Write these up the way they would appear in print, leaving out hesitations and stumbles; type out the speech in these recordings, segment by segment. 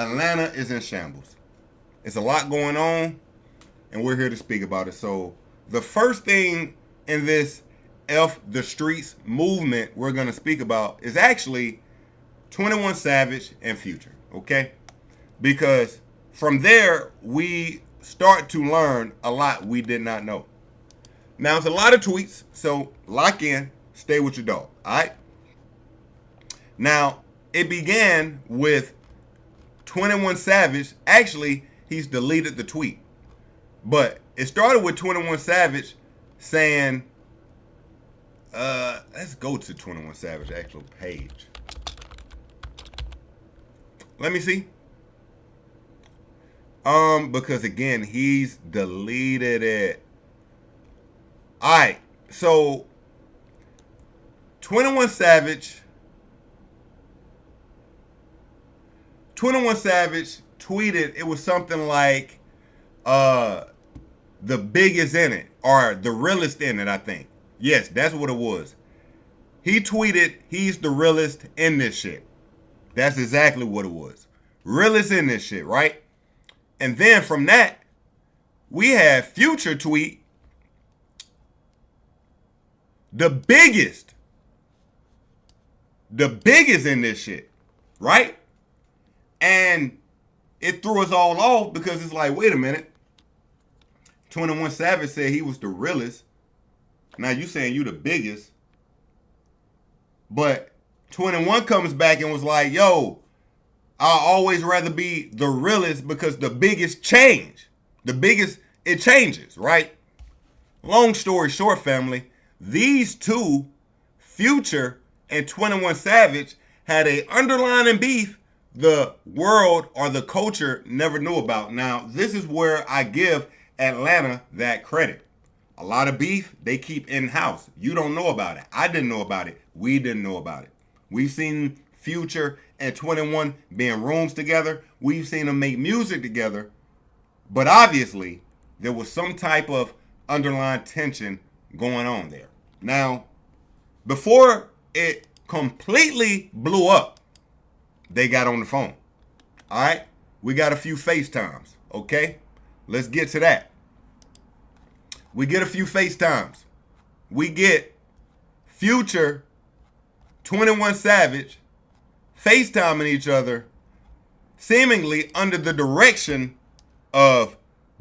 Atlanta is in shambles. It's a lot going on, and we're here to speak about it. So the first thing in this F the Streets movement we're going to speak about is actually 21 Savage and Future, okay? Because from there, we start to learn a lot we did not know. Now, it's a lot of tweets, so lock in, stay with your dog, all right? Now, it began with 21 Savage. Actually, he's deleted the tweet. But it started with 21 Savage saying, let's go to 21 Savage actual page. Let me see. Because again, he's deleted it. Alright, so 21 Savage tweeted, it was something like the biggest in it, or the realest in it, I think. Yes, that's what it was. He tweeted, he's the realest in this shit. That's exactly what it was. Realest in this shit, right? And then from that, we have Future tweet, the biggest in this shit, right? And it threw us all off because it's like, wait a minute. 21 Savage said he was the realest. Now you saying you the biggest. But 21 comes back and was like, yo, I'll always rather be the realest because the biggest change. The biggest, it changes, right? Long story short, family, these two, Future and 21 Savage, had a underlying beef the world or the culture never knew about. Now, this is where I give Atlanta that credit. A lot of beef they keep in-house. You don't know about it. I didn't know about it. We didn't know about it. We've seen Future and 21 be in rooms together. We've seen them make music together. But obviously, there was some type of underlying tension going on there. Now, before it completely blew up, they got on the phone. All right? We got a few FaceTimes, okay? Let's get to that. We get a few FaceTimes. We get Future, 21 Savage, FaceTiming each other, seemingly under the direction of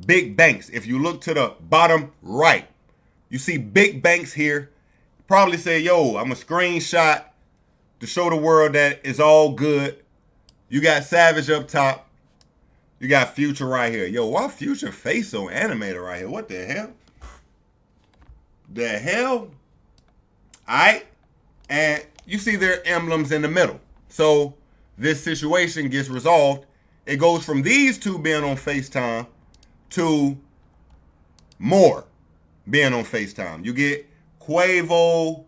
Big Banks. If you look to the bottom right, you see Big Banks here. Probably say, yo, I'm a screenshot to show the world that it's all good. You got Savage up top. You got Future right here. Yo, why Future face so animated right here? What the hell? The hell? All right. And you see their emblems in the middle. So this situation gets resolved. It goes from these two being on FaceTime to more being on FaceTime. You get Quavo.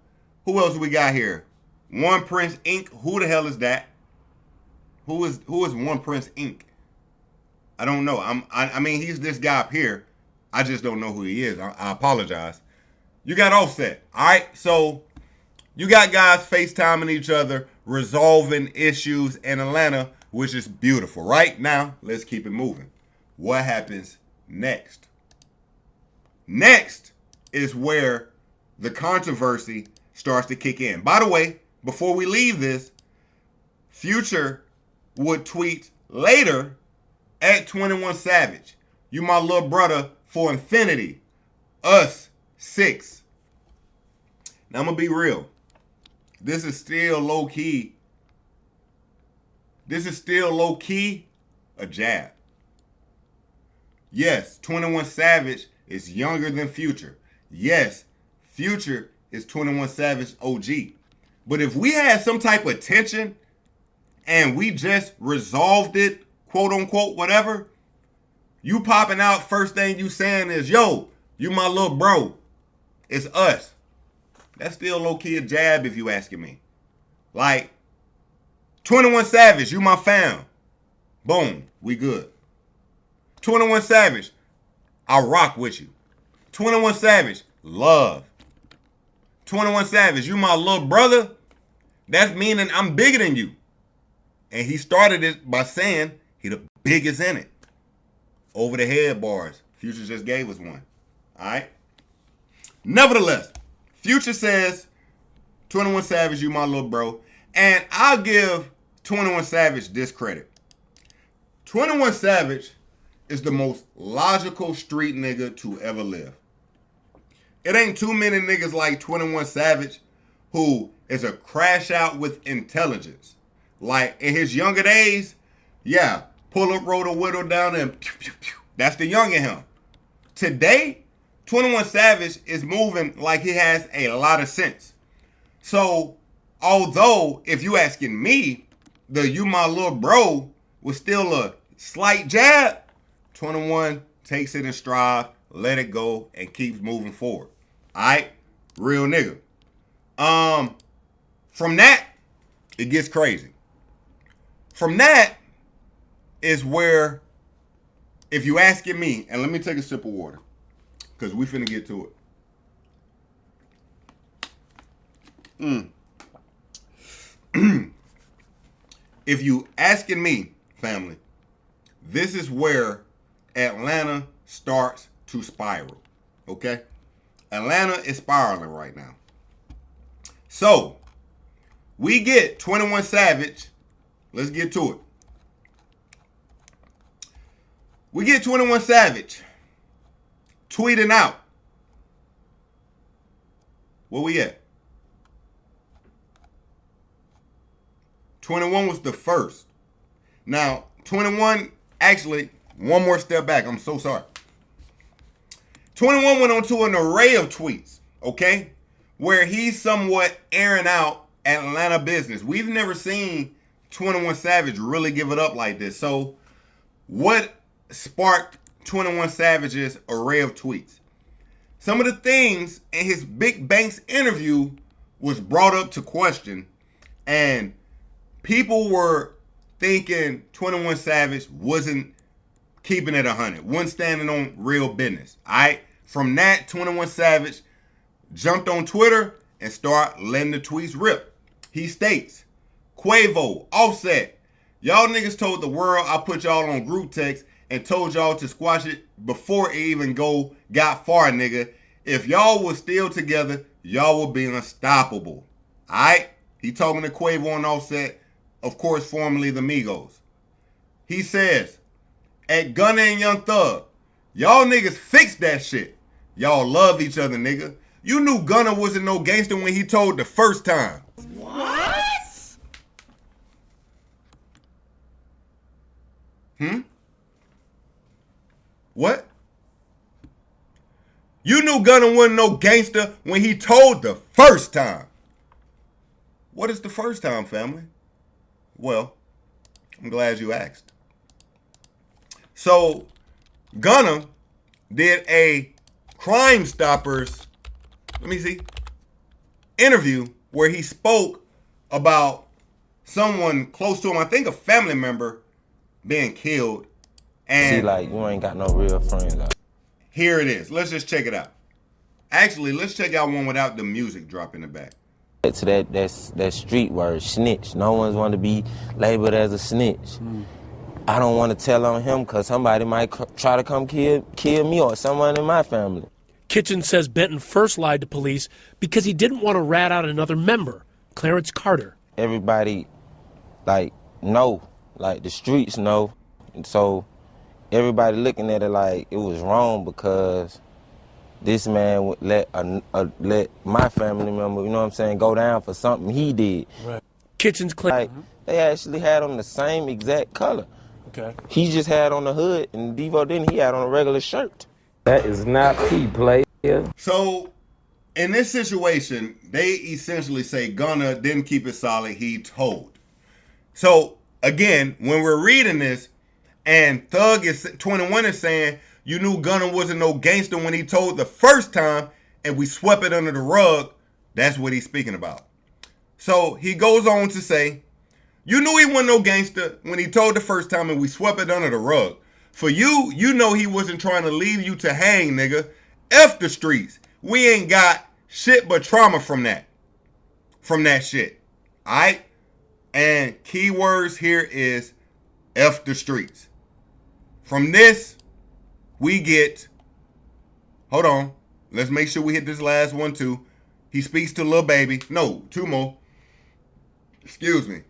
Who else we got here? One Prince Inc. Who the hell is that? Who is One Prince Inc.? I don't know. I mean, he's this guy up here. I just don't know who he is. I apologize. You got Offset. All right. So you got guys FaceTiming each other, resolving issues in Atlanta, which is beautiful. Right now, let's keep it moving. What happens next? Next is where the controversy starts to kick in. By the way, before we leave this, Future would tweet later at 21 Savage, you my little brother for infinity, us 6. Now I'm going to be real. This is still low key. A jab. Yes, 21 Savage is younger than Future. Yes, Future is 21 Savage OG. But if we had some type of tension and we just resolved it, quote unquote, whatever, you popping out, first thing you saying is, yo, you my little bro. It's us. That's still low-key a jab if you asking me. Like, 21 Savage, you my fam. Boom, we good. 21 Savage, I rock with you. 21 Savage, love. 21 Savage, you my little brother. That's meaning I'm bigger than you. And he started it by saying He the biggest in it. Over the head bars. Future just gave us one. All right. Nevertheless, Future says, 21 Savage, you my little bro. And I'll give 21 Savage this credit. 21 Savage is the most logical street nigga to ever live. It ain't too many niggas like 21 Savage who is a crash out with intelligence. Like in his younger days, yeah, pull up, roll the widow down and pew, pew, pew. That's the young in him. Today, 21 Savage is moving like he has a lot of sense. So, although, if you asking me, the you my little bro was still a slight jab, 21 takes it in stride, let it go, and keeps moving forward. Alright? Real nigga. From that, it gets crazy. From that is where, if you asking me, and let me take a sip of water, because we finna get to it. If you asking me, family, this is where Atlanta starts to spiral. Okay? Atlanta is spiraling right now. So, we get 21 Savage. Let's get to it. We get 21 Savage tweeting out. Where we at? 21 was the first. Now, 21, actually, one more step back. I'm so sorry. 21 went on to an array of tweets, okay, where he's somewhat airing out Atlanta business. We've never seen 21 Savage really give it up like this. So, what sparked 21 Savage's array of tweets? Some of the things in his Big Banks interview was brought up to question, and people were thinking 21 Savage wasn't keeping it 100, wasn't standing on real business. All right? From that, 21 Savage jumped on Twitter and started letting the tweets rip. He states, Quavo, Offset, y'all niggas told the world I put y'all on group text and told y'all to squash it before it even got far, nigga. If y'all was still together, y'all would be unstoppable. All right? He talking to Quavo and Offset, of course, formerly the Migos. He says, at Gunna and Young Thug, y'all niggas fixed that shit. Y'all love each other, nigga. You knew Gunna wasn't no gangster when he told the first time. What? What? You knew Gunna wasn't no gangster when he told the first time. What is the first time, family? Well, I'm glad you asked. So, Gunna did a Crime Stoppers, interview where he spoke about someone close to him, I think a family member, being killed. And see, like, you ain't got no real friends. Here it is. Let's just check it out. Actually, let's check out one without the music drop in the back. To that street word, snitch. No one's want to be labeled as a snitch. I don't want to tell on him because somebody might try to come kill me or someone in my family. Kitchen says Benton first lied to police because he didn't want to rat out another member, Clarence Carter. Everybody, like, know. Like, the streets know. And so everybody looking at it like it was wrong because this man would let my family member, you know what I'm saying, go down for something he did. Right. Kitchen's claim. Like, they actually had on the same exact color. Okay. He just had on the hood, and Devo didn't. He had on a regular shirt. That is not P, player. So, in this situation, they essentially say Gunna didn't keep it solid, he told. So, again, when we're reading this, and 21 is saying, you knew Gunna wasn't no gangster when he told the first time, and we swept it under the rug, that's what he's speaking about. So, he goes on to say, you knew he wasn't no gangster when he told the first time and we swept it under the rug. For you, you know he wasn't trying to leave you to hang, nigga. F the streets. We ain't got shit but trauma from that. From that shit. Alright? And keywords here is F the streets. From this, we get, hold on, let's make sure we hit this last one too. He speaks to Lil Baby. No, two more. Excuse me.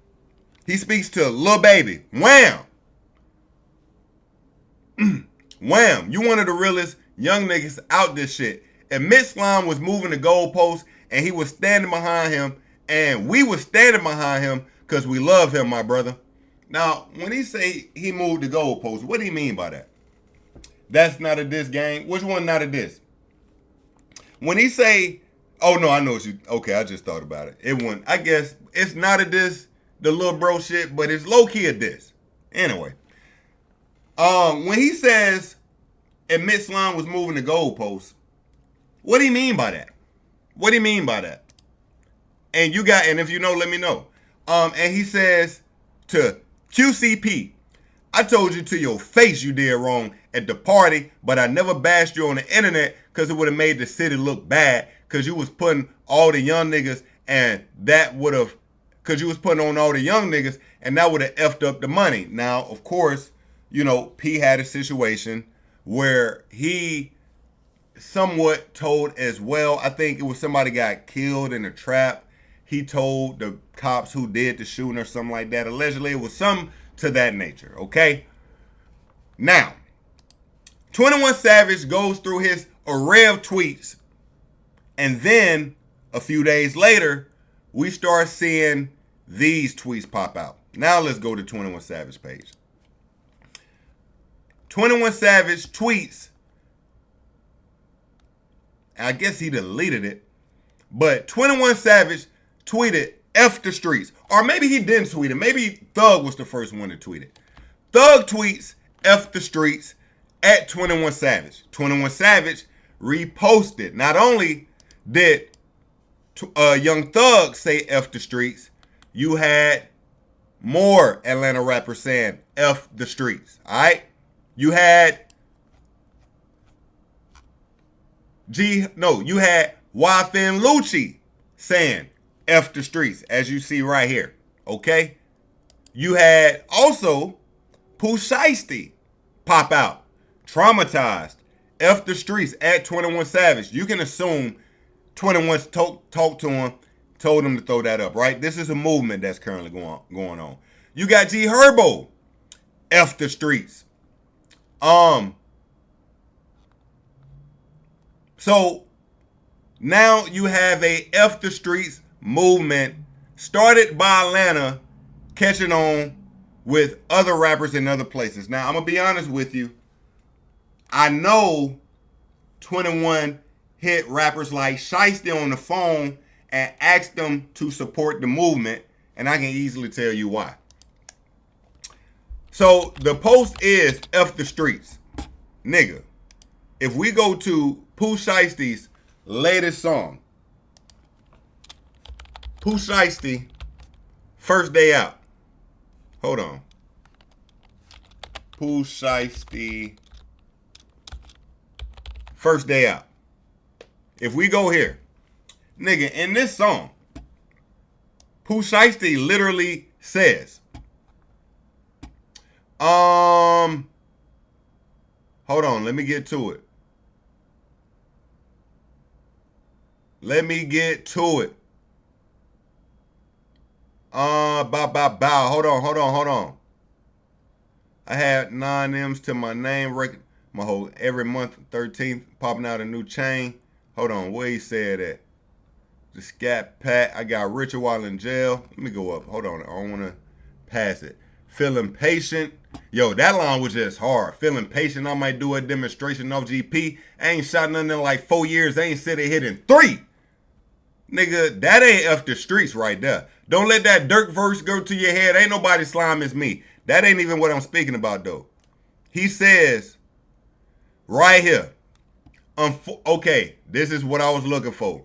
He speaks to Lil Baby. Wham! Wham! You one of the realest young niggas out this shit. And Mitch Slime was moving the goalpost, and he was standing behind him, and we was standing behind him because we love him, my brother. Now, when he say he moved the goalpost, what do he mean by that? That's not a diss, gang. Which one not a diss? When he say, oh no, I know what you, okay, I just thought about it. It wouldn't, I guess it's not a diss, the little bro shit, but it's low-key a diss. Anyway. When he says, and Mitch Slime was moving the goalpost, what do you mean by that? What do you mean by that? And you got, and if you know, let me know. And he says to QCP, I told you to your face you did wrong at the party, but I never bashed you on the internet because it would have made the city look bad because you was putting all the young niggas and that would have, because you was putting on all the young niggas and that would have effed up the money. Now, of course, you know, P had a situation where he somewhat told as well. I think it was somebody got killed in a trap. He told the cops who did the shooting or something like that. Allegedly, it was something to that nature, okay? Now, 21 Savage goes through his array of tweets, and then a few days later, we start seeing these tweets pop out. Now let's go to 21 Savage page. 21 Savage tweets, I guess he deleted it, but 21 Savage tweeted F the streets. Or maybe he didn't tweet it. Maybe Thug was the first one to tweet it. Thug tweets F the streets at 21 Savage. 21 Savage reposted. Not only did Young Thug say F the streets, you had more Atlanta rappers saying F the streets. All right? You had you had YFN Lucci saying F the streets, as you see right here. Okay? You had also Pooh Shiesty pop out. Traumatized. F the streets at 21 Savage. You can assume 21 talked to him, told him to throw that up, right? This is a movement that's currently going on. You got G Herbo. F the streets. So now you have a F the streets movement started by Atlanta catching on with other rappers in other places. Now, I'm going to be honest with you. I know 21 hit rappers like Shiesty on the phone and asked them to support the movement, and I can easily tell you why. So the post is F the streets. Nigga, if we go to Pooh Shiesty's latest song, Pooh Shiesty, First Day Out. Hold on. Pooh Shiesty, First Day Out. If we go here, nigga, in this song, Pooh Shiesty literally says, hold on, let me get to it. Hold on. I had 9 M's to my name, my whole every month, 13th, popping out a new chain. Hold on, where he said that? The Scat Pat, I got Richard while in jail. Let me go up. Hold on, I don't want to pass it. Feeling patient. Yo, that line was just hard. Feeling patient, I might do a demonstration off GP. I ain't shot nothing in like 4 years. I ain't said it hitting 3. Nigga, that ain't F the streets right there. Don't let that Dirk verse go to your head. Ain't nobody slime as me. That ain't even what I'm speaking about, though. He says, right here, okay, this is what I was looking for.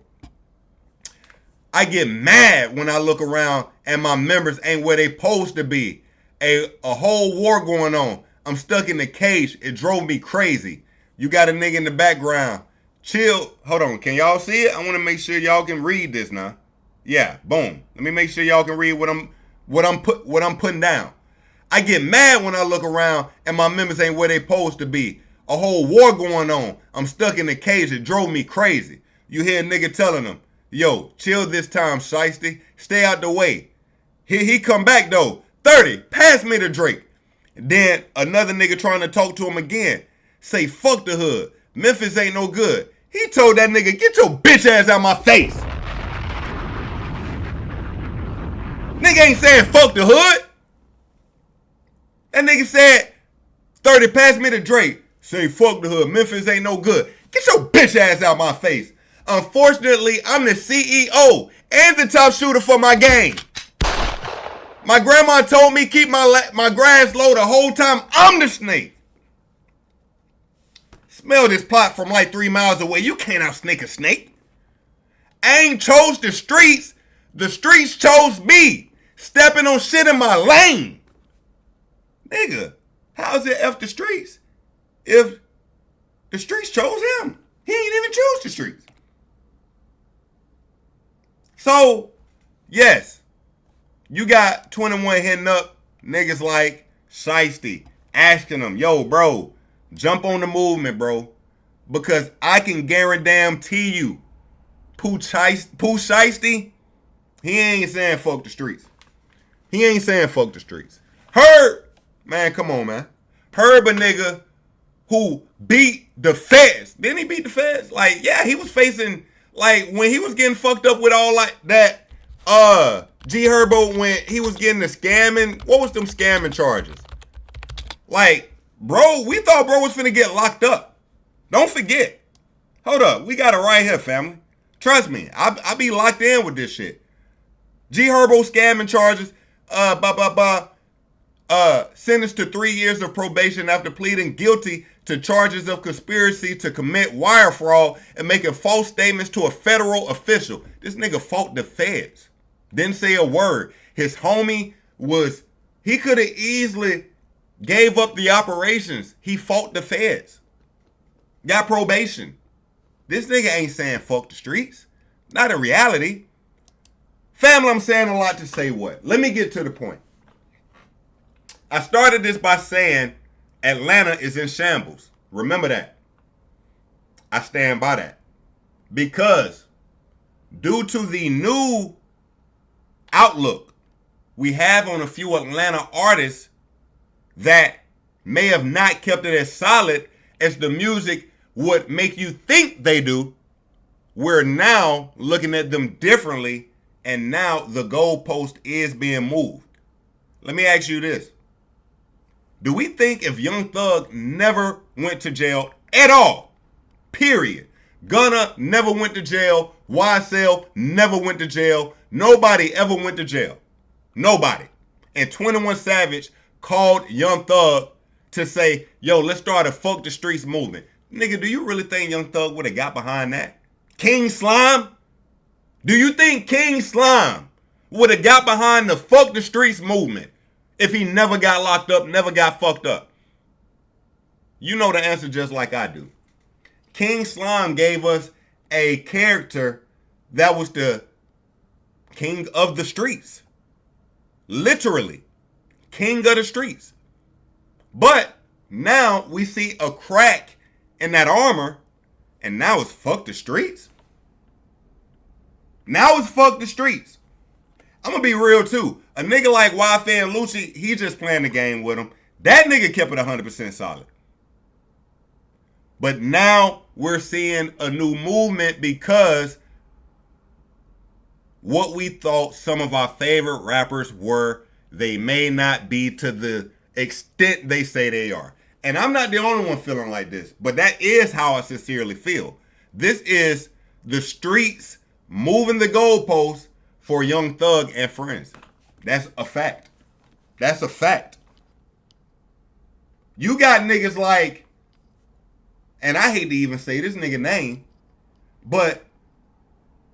I get mad when I look around and my members ain't where they supposed to be. A whole war going on. I'm stuck in the cage. It drove me crazy. You got a nigga in the background. Chill. Hold on. Can y'all see it? I want to make sure y'all can read this now. Yeah, boom. Let me make sure y'all can read what I'm putting down. I get mad when I look around and my members ain't where they supposed to be. A whole war going on. I'm stuck in the cage. It drove me crazy. You hear a nigga telling them, yo, chill this time, shiesty. Stay out the way. He come back though. 30, pass me the Drake. Then another nigga trying to talk to him again. Say, fuck the hood. Memphis ain't no good. He told that nigga, get your bitch ass out my face. Nigga ain't saying fuck the hood. That nigga said, 30, pass me the Drake. Say, fuck the hood. Memphis ain't no good. Get your bitch ass out my face. Unfortunately, I'm the CEO and the top shooter for my game. My grandma told me keep my grass low the whole time. I'm the snake. Smell this plot from like 3 miles away. You can't outsnake a snake. I ain't chose the streets. The streets chose me. Stepping on shit in my lane. Nigga, how's it F the streets if the streets chose him? He ain't even choose the streets. So, yes, you got 21 hitting up niggas like Shiesty, asking them, yo, bro, jump on the movement, bro. Because I can guarantee you, Pooh Shiesty, he ain't saying fuck the streets. He ain't saying fuck the streets. Herb, man, come on, man. Herb a nigga who beat the feds. Didn't he beat the feds? Like, yeah, he was facing, like, when he was getting fucked up with all like that, G Herbo, when he was getting the scamming, what was them scamming charges? Like, bro, we thought bro was finna get locked up. Don't forget. Hold up, we got it right here, family. Trust me, I be locked in with this shit. G Herbo scamming charges, sentenced to 3 years of probation after pleading guilty to charges of conspiracy to commit wire fraud and making false statements to a federal official. This nigga fought the feds. Didn't say a word. His homie he could have easily gave up the operations. He fought the feds. Got probation. This nigga ain't saying fuck the streets. Not in reality. Family, I'm saying a lot to say what? Let me get to the point. I started this by saying Atlanta is in shambles. Remember that. I stand by that. Because due to the new outlook we have on a few Atlanta artists that may have not kept it as solid as the music would make you think they do, we're now looking at them differently, and now the goalpost is being moved. Let me ask you this. Do we think if Young Thug never went to jail at all, period, Gunna never went to jail, YSL never went to jail, nobody ever went to jail, nobody, and 21 Savage called Young Thug to say, yo, let's start a fuck the streets movement. Nigga, do you really think Young Thug would have got behind that? King Slime? Do you think King Slime would have got behind the fuck the streets movement if he never got locked up, never got fucked up? You know the answer just like I do. King Slime gave us a character that was the king of the streets. Literally, king of the streets. But now we see a crack in that armor, and now it's fuck the streets. Now it's fuck the streets. I'm gonna be real too. A nigga like Wi-Fi and Lucci, he just playing the game with him. That nigga kept it 100% solid. But now we're seeing a new movement because what we thought some of our favorite rappers were, they may not be to the extent they say they are. And I'm not the only one feeling like this, but that is how I sincerely feel. This is the streets moving the goalposts for Young Thug and friends. That's a fact. That's a fact. You got niggas like, and I hate to even say this nigga name, but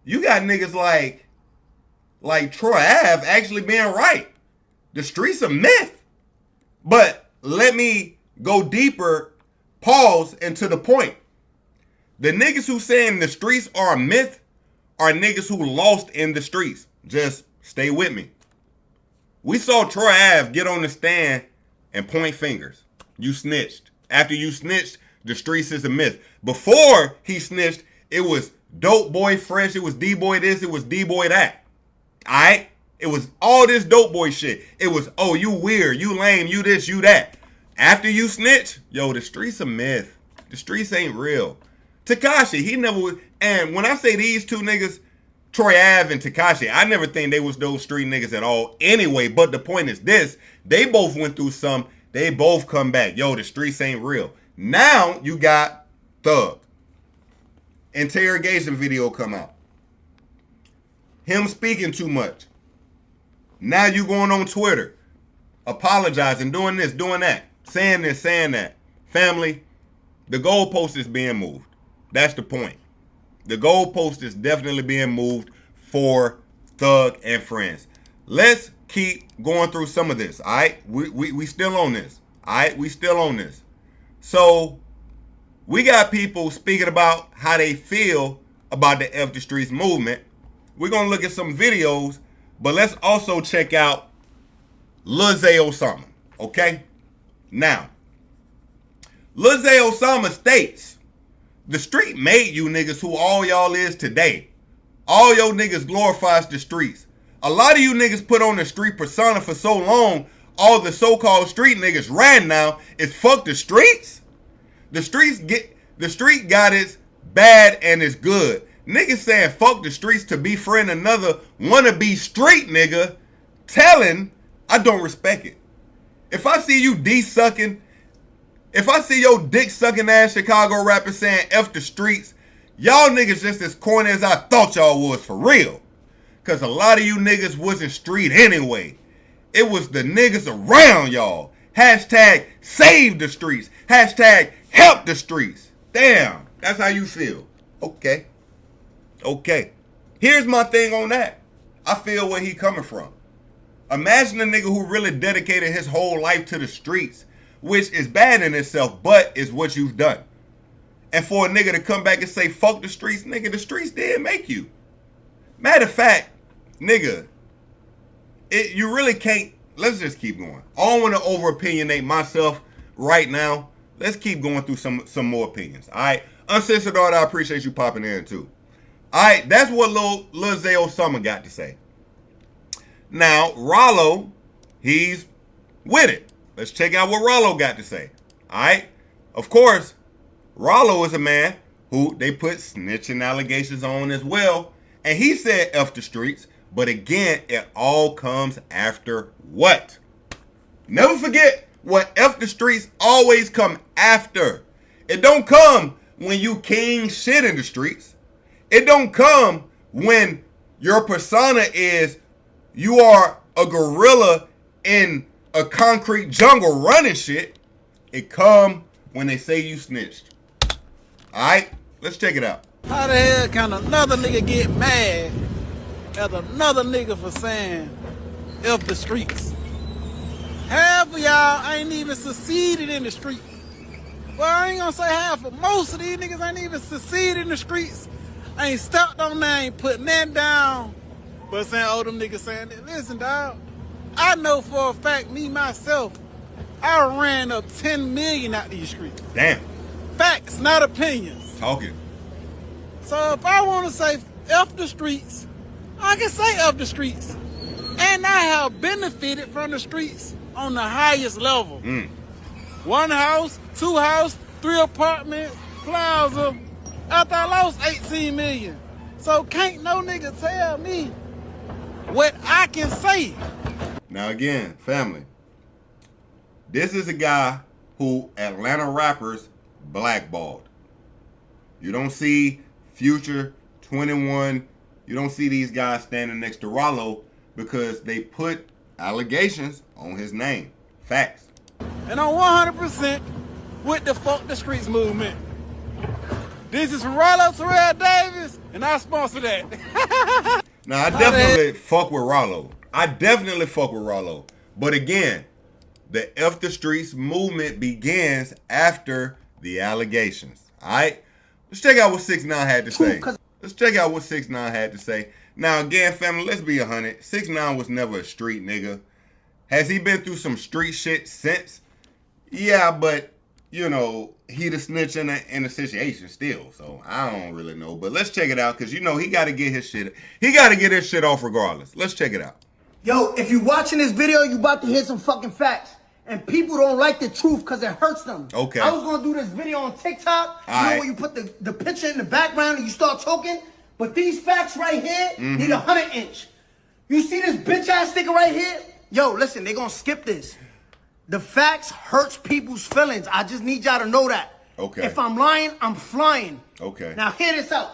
you got niggas like Troy Ave actually being right. The streets a myth. But let me go deeper, pause, and to the point. The niggas who saying the streets are a myth are niggas who lost in the streets. Just stay with me. We saw Troy Ave get on the stand and point fingers. You snitched. After you snitched, the streets is a myth. Before he snitched, it was dope boy fresh. It was D-boy this. It was D-boy that. All right? It was all this dope boy shit. It was, oh, you weird. You lame. You this, you that. After you snitch, yo, the streets a myth. The streets ain't real. Tekashi, he never was. And when I say these two niggas, Troy Ave and Tekashi, I never think they was those street niggas at all anyway. But the point is this. They both went through some. They both come back. Yo, the streets ain't real. Now you got Thug. Interrogation video come out. Him speaking too much. Now you going on Twitter. Apologizing, doing this, doing that. Saying this, saying that. Family, the goalpost is being moved. That's the point. The goalpost is definitely being moved for Thug and friends. Let's keep going through some of this, all right? We still on this, all right? We still on this. So we got people speaking about how they feel about the F the Streets movement. We're going to look at some videos, but let's also check out Lil Zay Osama, okay? Now, Lil Zay Osama states, the street made you niggas who all y'all is today. All your niggas glorifies the streets. A lot of you niggas put on the street persona for so long, all the so-called street niggas ran now is fuck the streets? The street got its bad and its good. Niggas saying fuck the streets to befriend another wannabe street nigga, telling I don't respect it. If I see you D-sucking, if I see your dick-sucking ass Chicago rapper saying F the streets, y'all niggas just as corny as I thought y'all was for real. Because a lot of you niggas wasn't street anyway. It was the niggas around y'all. Hashtag save the streets. Hashtag help the streets. Damn, that's how you feel. Okay. Okay. Here's my thing on that. I feel where he coming from. Imagine a nigga who really dedicated his whole life to the streets, which is bad in itself, but is what you've done. And for a nigga to come back and say, fuck the streets, nigga, the streets did make you. Matter of fact, nigga, you really can't, let's just keep going. I don't want to over-opinionate myself right now. Let's keep going through some more opinions, all right? Uncensored Art, I appreciate you popping in, too. All right, that's what Lil Zay Osama got to say. Now, Rollo, he's with it. Let's check out what Rollo got to say, all right? Of course, Rollo is a man who they put snitching allegations on as well. And he said F the streets, but again, it all comes after what? Never forget what F the streets always come after. It don't come when you king shit in the streets. It don't come when your persona is you are a gorilla in a concrete jungle running shit. It come when they say you snitched. Alright, let's check it out. How the hell can another nigga get mad at another nigga for saying F the streets? Half of y'all ain't even succeeded in the streets. Well, I ain't gonna say half, but most of these niggas ain't even succeeded in the streets. Ain't stepped on there, ain't put nothing down. But saying, oh, them niggas saying that. Listen, dawg, I know for a fact, me, myself, I ran up 10 million out these streets. Damn. Facts, not opinions. Talking. So if I want to say F the streets, I can say F the streets. And I have benefited from the streets on the highest level. One house, two house, 3 apartments, plaza. After I lost 18 million. So can't no nigga tell me what I can say. Now again, family. This is a guy who Atlanta rappers blackballed. You don't see Future, 21. You don't see these guys standing next to Rollo because they put allegations on his name. Facts. And I'm 100% with the Fuck the Streets movement. This is from Rollo Terrell Davis, and I sponsor that. Now, I definitely fuck with Rollo. I definitely fuck with Rollo. But again, the F the Streets movement begins after the allegations. All right? Let's check out what 6ix9ine had to say. Let's check out what 6ix9ine had to say. Now, again, family, let's be 100. 6ix9ine was never a street nigga. Has he been through some street shit since? Yeah, but you know, he the snitch in the situation still. So I don't really know. But let's check it out, because you know he gotta get his shit. He gotta get his shit off regardless. Let's check it out. Yo, if you watching this video, you about to hear some fucking facts. And people don't like the truth because it hurts them. Okay. I was gonna do this video on TikTok. You know where you put the picture in the background and you start talking? But these facts right here need a 100-inch. You see this bitch ass nigga right here? Yo, listen, they gonna skip this. The facts hurts people's feelings. I just need y'all to know that. Okay. If I'm lying, I'm flying. Okay. Now hear this out.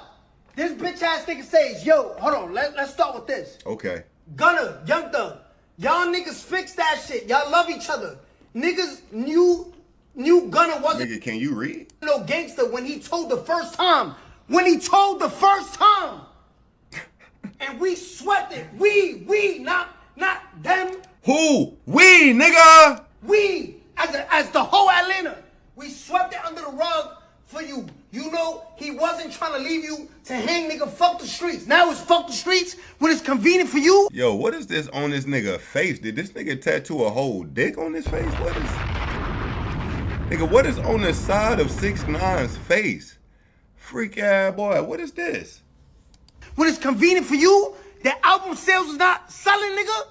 This bitch ass nigga says, yo, hold on, let's start with this. Okay. Gunna, Young Thug, y'all niggas fix that shit. Y'all love each other. Niggas knew Gunna wasn't Nigga, can you read? no gangster when he told the first time. When he told the first time. And we swept it. We, not them. Who? We, nigga! We, as the whole Atlanta, we swept it under the rug for you. You know, he wasn't trying to leave you to hang, nigga. Fuck the streets. Now it's fuck the streets when it's convenient for you. Yo, what is this on this nigga face? Did this nigga tattoo a whole dick on his face? What is... Nigga, what is on the side of 6ix9ine's face? Freak ass boy, what is this? When it's convenient for you, the album sales is not selling, nigga.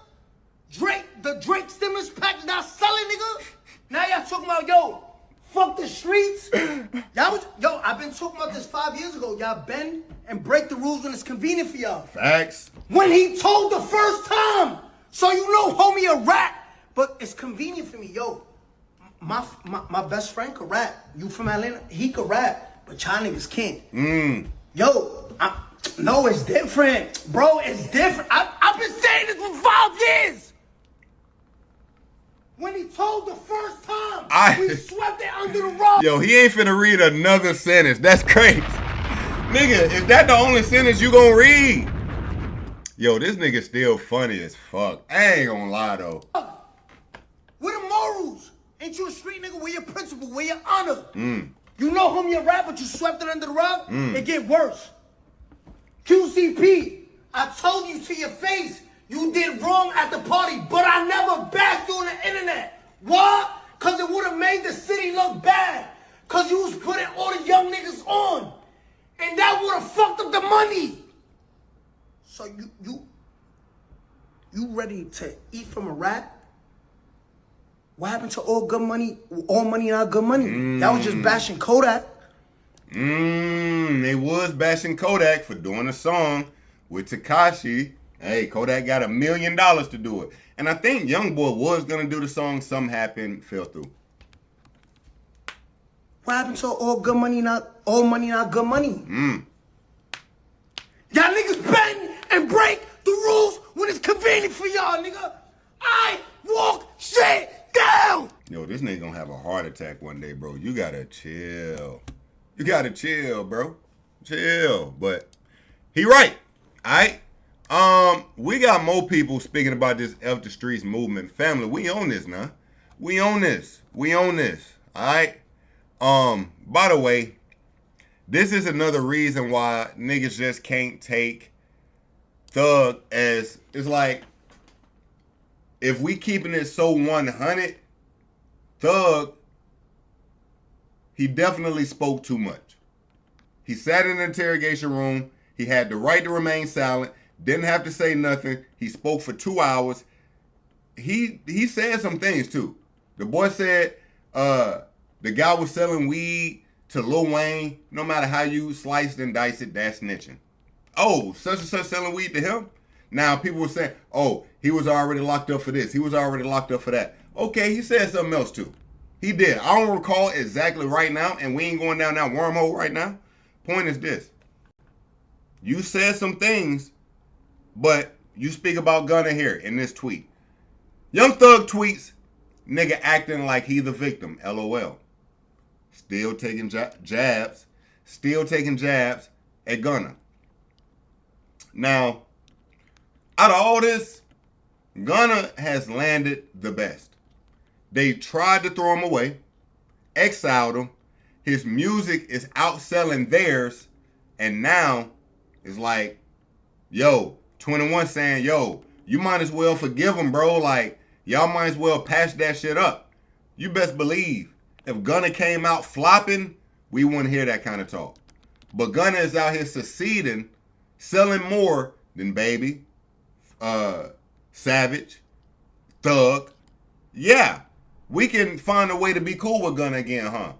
The Drake stimulus pack is not selling, nigga. Now y'all talking about, yo, fuck the streets. Yo, I've been talking about this 5 years ago. Y'all bend and break the rules when it's convenient for y'all. Facts. When he told the first time. So you know, homie, a rat. But it's convenient for me, yo. My best friend could rap. You from Atlanta? He could rap. But y'all niggas can't. Yo, no, it's different. Bro, it's different. I've been saying this for 5 years. When he told the first time, we swept it under the rug. Yo, he ain't finna read another sentence. That's crazy. Nigga, is that the only sentence you gonna read? Yo, this nigga still funny as fuck. I ain't gonna lie, though. Where the morals? Ain't you a street nigga? Where your principle? Where your honor? You know whom you rap, but you swept it under the rug? It get worse. QCP, I told you to your face, you did wrong at the party, but I never backed you on the internet. Why? Because it would have made the city look bad. Because you was putting all the young niggas on. And that would have fucked up the money. So you ready to eat from a rat? What happened to all good money? All money not good money. That was just bashing Kodak. They was bashing Kodak for doing a song with Tekashi. Hey, Kodak got $1 million to do it. And I think Youngboy was going to do the song. Something happened, fell through. What happened to all money not good money? Y'all niggas bend and break the rules when it's convenient for y'all, nigga. I walk shit down. Yo, this nigga gonna have a heart attack one day, bro. You gotta chill. You gotta chill, bro. Chill. But he right. All right. We got more people speaking about this F the Streets movement. Family, we on this now. We on this. All right. By the way, this is another reason why niggas just can't take Thug as, it's like, if we keeping it so 100, Thug, he definitely spoke too much. He sat in an interrogation room. He had the right to remain silent. Didn't have to say nothing. He spoke for 2 hours. He said some things too. The boy said the guy was selling weed to Lil Wayne. No matter how you slice and dice it, that's snitching. Oh, such and such selling weed to him? Now people were saying, oh, he was already locked up for this. He was already locked up for that. Okay, he said something else too. He did. I don't recall exactly right now, and we ain't going down that wormhole right now. Point is this. You said some things, but you speak about Gunna here in this tweet. Young Thug tweets, nigga acting like he the victim, LOL. Still taking jabs at Gunna. Now, out of all this, Gunna has landed the best. They tried to throw him away, exiled him. His music is outselling theirs, and now it's like, yo, 21 saying, yo, you might as well forgive him, bro. Like, Y'all might as well patch that shit up. You best believe if Gunna came out flopping, we wouldn't hear that kind of talk. But Gunna is out here succeeding, selling more than Baby, Savage, Thug. Yeah, we can find a way to be cool with Gunna again, huh?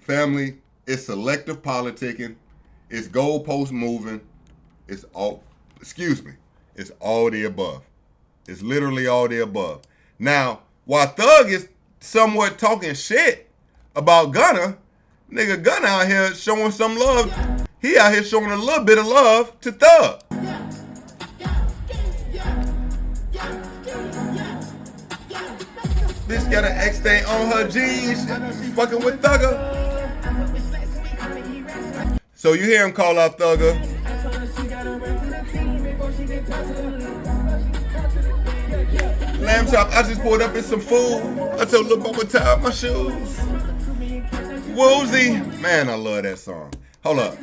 Family, it's selective politicking. It's goalpost moving. It's all the above. It's literally all the above. Now, while Thug is somewhat talking shit about Gunna, nigga Gunna out here showing some love. He out here showing a little bit of love to Thug. Bitch got an X stain on her jeans. Fucking with Thugger. So you hear him call out Thugger. Lamb chop, I just pulled up in some food. I told Lil Bubba tie up my shoes. Woozy. Man, I love that song. Hold up.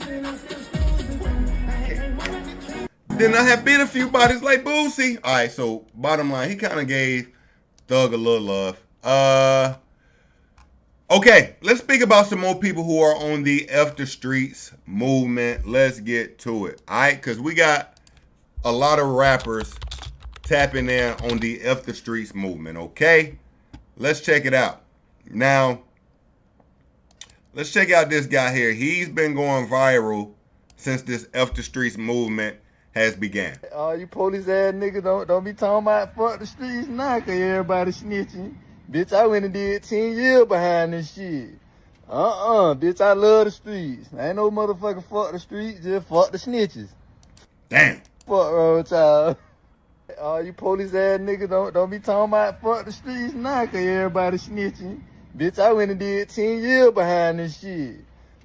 Then I have beat a few bodies like Boosie. Alright, so bottom line, he kind of gave Thug a little love. Okay, let's speak about some more people who are on the F the Streets movement. Let's get to it. Alright, because we got a lot of rappers tapping in on the F the Streets movement, okay? Let's check it out. Now, let's check out this guy here. He's been going viral since this F the Streets movement has began. You police ass niggas don't be talking about fuck the streets now, cause everybody snitching. Bitch, I went and did 10 years behind this shit. Bitch, I love the streets. Ain't no motherfucking fuck the streets, just fuck the snitches. Damn. Fuck wrong with y'all. You police ass niggas don't be talking about fuck the streets now, cause everybody snitching. Bitch, I went and did 10 years behind this shit.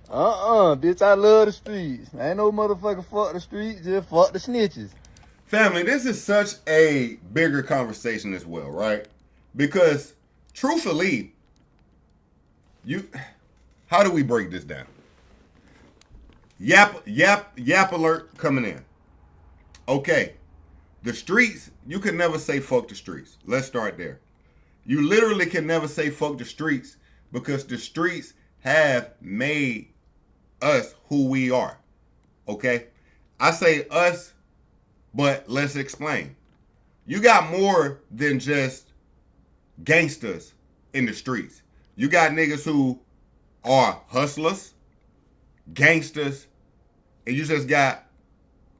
Bitch, I love the streets. Ain't no motherfucking fuck the streets, just fuck the snitches. Family, this is such a bigger conversation as well, right? Because truthfully, how do we break this down? Yap alert coming in. Okay. The streets, you can never say fuck the streets. Let's start there. You literally can never say fuck the streets because the streets have made us who we are. Okay? I say us, but let's explain. You got more than just gangsters in the streets. You got niggas who are hustlers, gangsters, and you just got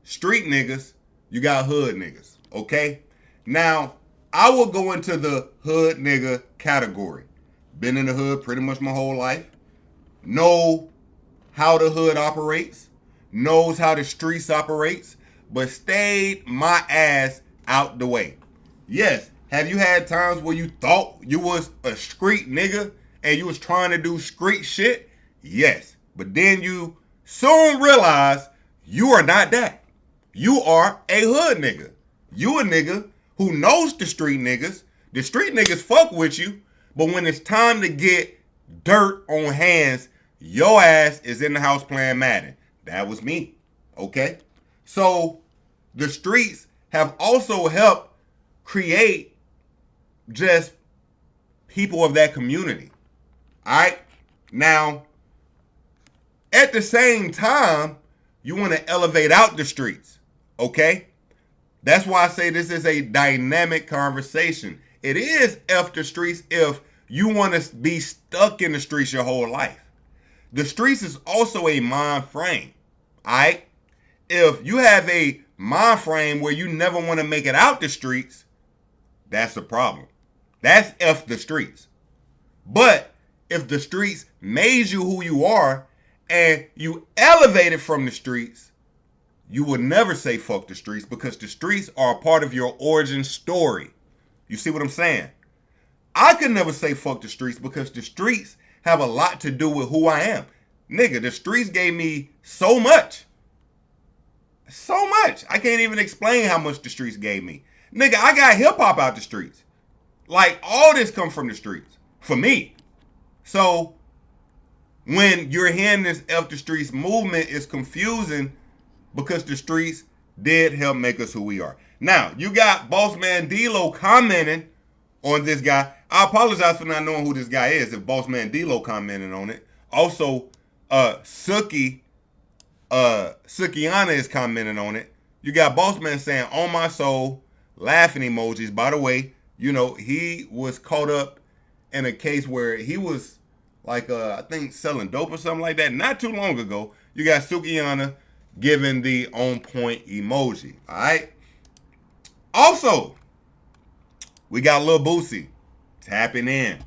street niggas. You got hood niggas, okay? Now, I will go into the hood nigga category. Been in the hood pretty much my whole life. Know how the hood operates. Knows how the streets operates. But stayed my ass out the way. Yes, have you had times where you thought you was a street nigga and you was trying to do street shit? Yes, but then you soon realize you are not that. You are a hood nigga. You a nigga who knows the street niggas. The street niggas fuck with you, but when it's time to get dirt on hands, your ass is in the house playing Madden. That was me, okay? So the streets have also helped create just people of that community, all right? Now, at the same time, you want to elevate out the streets. Okay? That's why I say this is a dynamic conversation. It is F the streets if you want to be stuck in the streets your whole life. The streets is also a mind frame. Alright? If you have a mind frame where you never want to make it out the streets, that's a problem. That's F the streets. But if the streets made you who you are and you elevated from the streets, you would never say fuck the streets because the streets are a part of your origin story. You see what I'm saying? I could never say fuck the streets because the streets have a lot to do with who I am. Nigga, the streets gave me so much. So much. I can't even explain how much the streets gave me. Nigga, I got hip hop out the streets. Like, all this come from the streets. For me. So, when you're hearing this F the Streets movement, it's confusing because the streets did help make us who we are. Now, you got Boss Man D-Lo commenting on this guy. I apologize for not knowing who this guy is if Boss Man D-Lo commented on it. Also, Sukiana is commenting on it. You got Boss Man saying, on my soul, laughing emojis. By the way, you know, he was caught up in a case where he was like, I think selling dope or something like that not too long ago. You got Sukiana giving the on point emoji. All right. Also, we got Lil Boosie tapping in.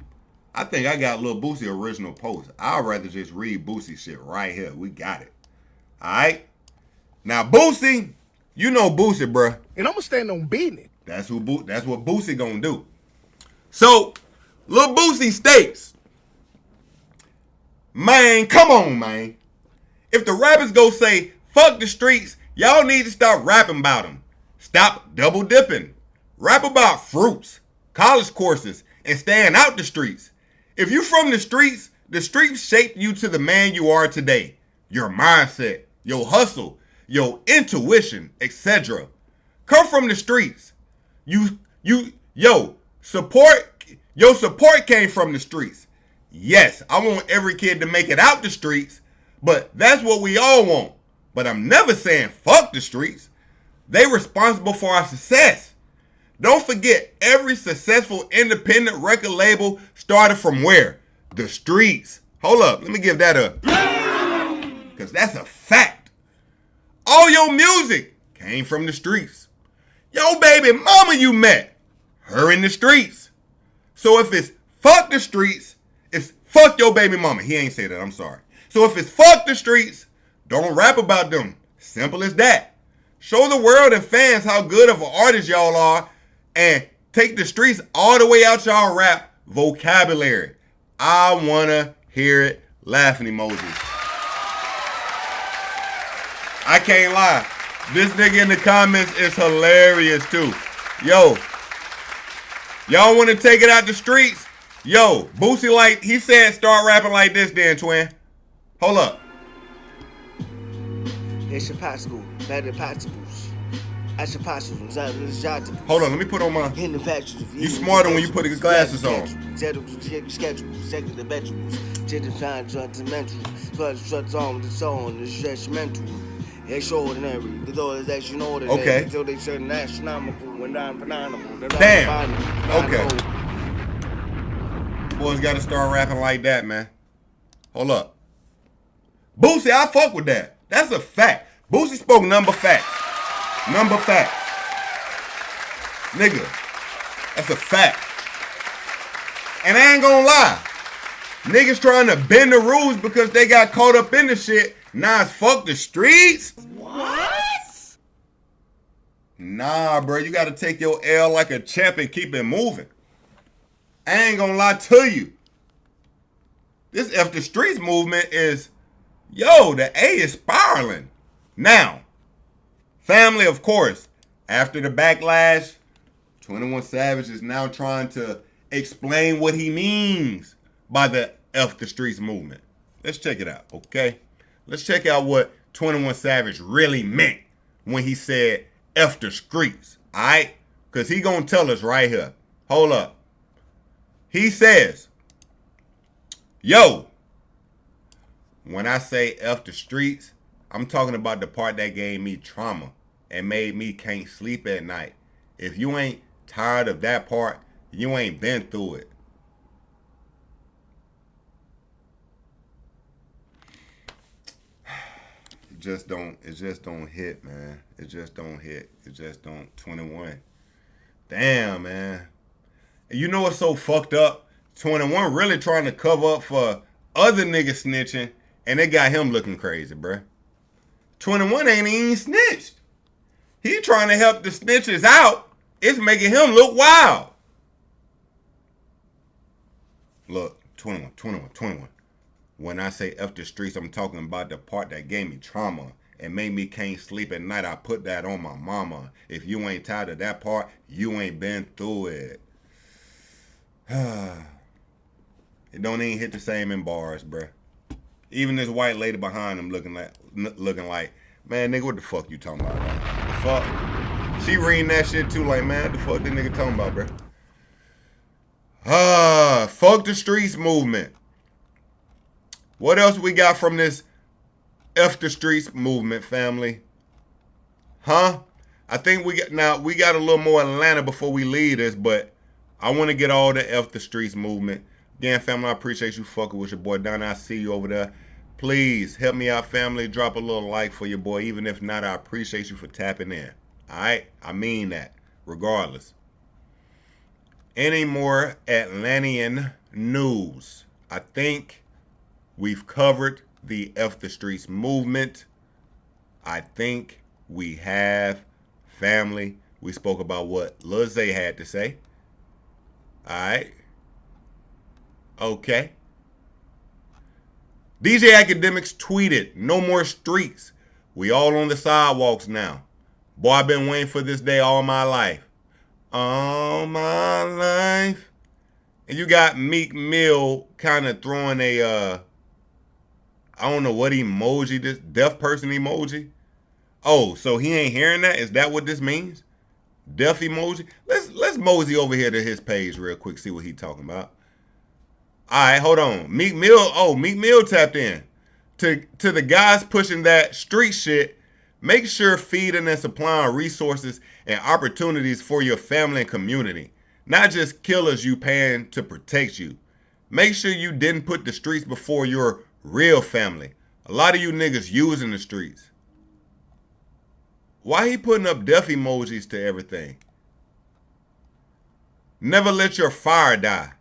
I think I got Lil Boosie original post. I'd rather just read Boosie shit right here. We got it. All right. Now, Boosie, you know Boosie, bruh. And I'm going to stand on business. That's what Boosie gonna do. So, Lil Boosie states, man, come on, man. If the rappers go say, fuck the streets, y'all need to stop rapping about them. Stop double dipping. Rap about fruits, college courses, and staying out the streets. If you from the streets shaped you to the man you are today. Your mindset, your hustle, your intuition, etc. Come from the streets. Your support came from the streets. Yes, I want every kid to make it out the streets, but that's what we all want. But I'm never saying fuck the streets. They responsible for our success. Don't forget, every successful independent record label started from where? The streets. Hold up, let me give that up. Because that's a fact. All your music came from the streets. Yo baby mama you met, her in the streets. So if it's fuck the streets, it's fuck your baby mama. He ain't say that, I'm sorry. So if it's fuck the streets, don't rap about them. Simple as that. Show the world and fans how good of an artist y'all are and take the streets all the way out y'all rap vocabulary. I wanna hear it. Laughing emojis. I can't lie. This nigga in the comments is hilarious too. Yo, y'all wanna take it out the streets? Yo, Boosie like, he said start rapping like this then, twin. Hold up. It's impossible. Better possibles. That's impossible. Hold on, let me put on my. You smarter when you put your glasses on. Okay. Damn. Okay. Boys gotta start rapping like that, man. Hold up. Boosie, I fuck with that. That's a fact. Boosie spoke number facts. Number facts. Nigga, that's a fact. And I ain't gonna lie. Niggas trying to bend the rules because they got caught up in the shit. Nah, it's fuck the streets. What? Nah, bro. You gotta take your L like a champ and keep it moving. I ain't gonna lie to you. This F the Streets movement is, yo, the A is spiraling. Now, family, of course, after the backlash, 21 Savage is now trying to explain what he means by the F the Streets movement. Let's check it out, okay? Let's check out what 21 Savage really meant when he said F the Streets, all right? Because he gonna tell us right here. Hold up. He says, yo, when I say F the streets, I'm talking about the part that gave me trauma and made me can't sleep at night. If you ain't tired of that part, you ain't been through it. It just don't hit, man. It just don't hit. It just don't. 21. Damn, man. And you know what's so fucked up? 21 really trying to cover up for other niggas snitching, and they got him looking crazy, bruh. 21 ain't even snitched. He trying to help the snitches out. It's making him look wild. Look, 21. When I say F the streets, I'm talking about the part that gave me trauma and made me can't sleep at night. I put that on my mama. If you ain't tired of that part, you ain't been through it. It don't even hit the same in bars, bruh. Even this white lady behind him looking like, man, nigga, what the fuck you talking about? Man? The fuck? She reading that shit too, like, man, what the fuck this nigga talking about, bro? Fuck the streets movement. What else we got from this F the streets movement, family? Huh? I think we got a little more Atlanta before we leave this, but I want to get all the F the streets movement. Again, family, I appreciate you fucking with your boy Don. I see you over there. Please help me out, family. Drop a little like for your boy. Even if not, I appreciate you for tapping in. All right? I mean that, regardless. Any more Atlantean news? I think we've covered the F the Streets movement. I think we have, family. We spoke about what Lil Zay had to say. All right. Okay. DJ Academics tweeted, "No more streets. We all on the sidewalks now. Boy, I've been waiting for this day all my life. All my life." And you got Meek Mill kind of throwing a, I don't know what emoji, this deaf person emoji. Oh, so he ain't hearing that? Is that what this means? Deaf emoji? Let's mosey over here to his page real quick, see what he talking about. All right, hold on. Meek Mill tapped in. To the guys pushing that street shit, make sure feeding and supplying resources and opportunities for your family and community. Not just killers you paying to protect you. Make sure you didn't put the streets before your real family. A lot of you niggas using the streets. Why he putting up death emojis to everything? Never let your fire die.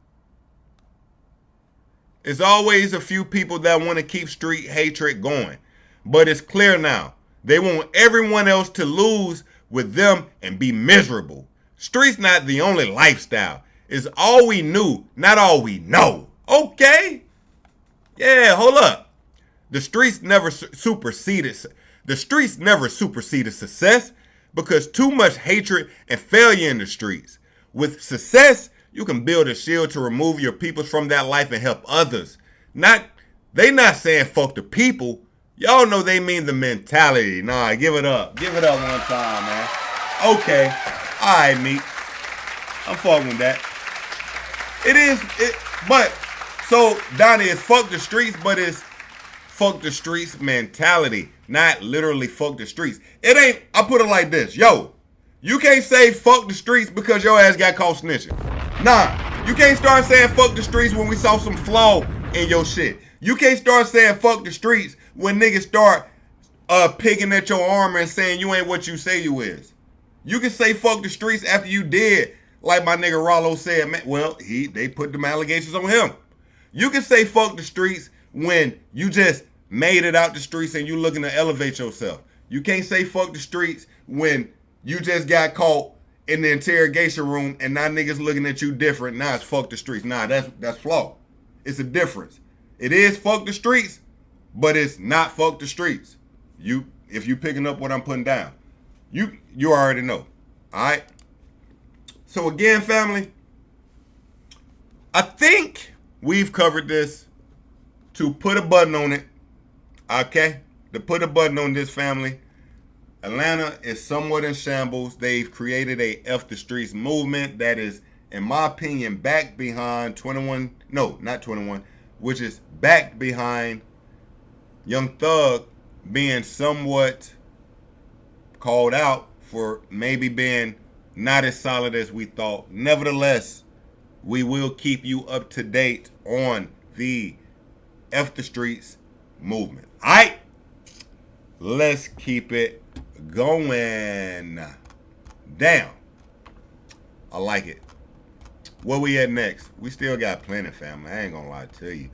It's always a few people that want to keep street hatred going. But it's clear now. They want everyone else to lose with them and be miserable. Streets not the only lifestyle. It's all we knew, not all we know. Okay? Yeah, hold up. The streets never superseded success because too much hatred and failure in the streets. With success, you can build a shield to remove your people from that life and help others. They not saying fuck the people. Y'all know they mean the mentality. Nah, give it up. Give it up one time, man. Okay. All right, Meek. I'm fucking with that. But, so, Donnie, it's fuck the streets, but it's fuck the streets mentality. Not literally fuck the streets. It ain't, I put it like this. Yo, you can't say fuck the streets because your ass got caught snitching. Nah, you can't start saying fuck the streets when we saw some flaw in your shit. You can't start saying fuck the streets when niggas start picking at your armor and saying you ain't what you say you is. You can say fuck the streets after you did, like my nigga Rollo said, man, well, they put them allegations on him. You can say fuck the streets when you just made it out the streets and you looking to elevate yourself. You can't say fuck the streets when you just got caught in the interrogation room and now niggas looking at you different. Now it's fuck the streets. Nah, that's flawed. It's a difference. It is fuck the streets, but it's not fuck the streets. If you picking up what I'm putting down, you already know. All right. So again, family, I think we've covered this. To put a button on it, okay? To put a button on this, family, Atlanta is somewhat in shambles. They've created a F the Streets movement that is, in my opinion, backed behind which is backed behind Young Thug being somewhat called out for maybe being not as solid as we thought. Nevertheless, we will keep you up to date on the F the Streets movement. All right, let's keep it going. Damn, I like it. Where we at next? We still got plenty, family. I ain't gonna lie to you.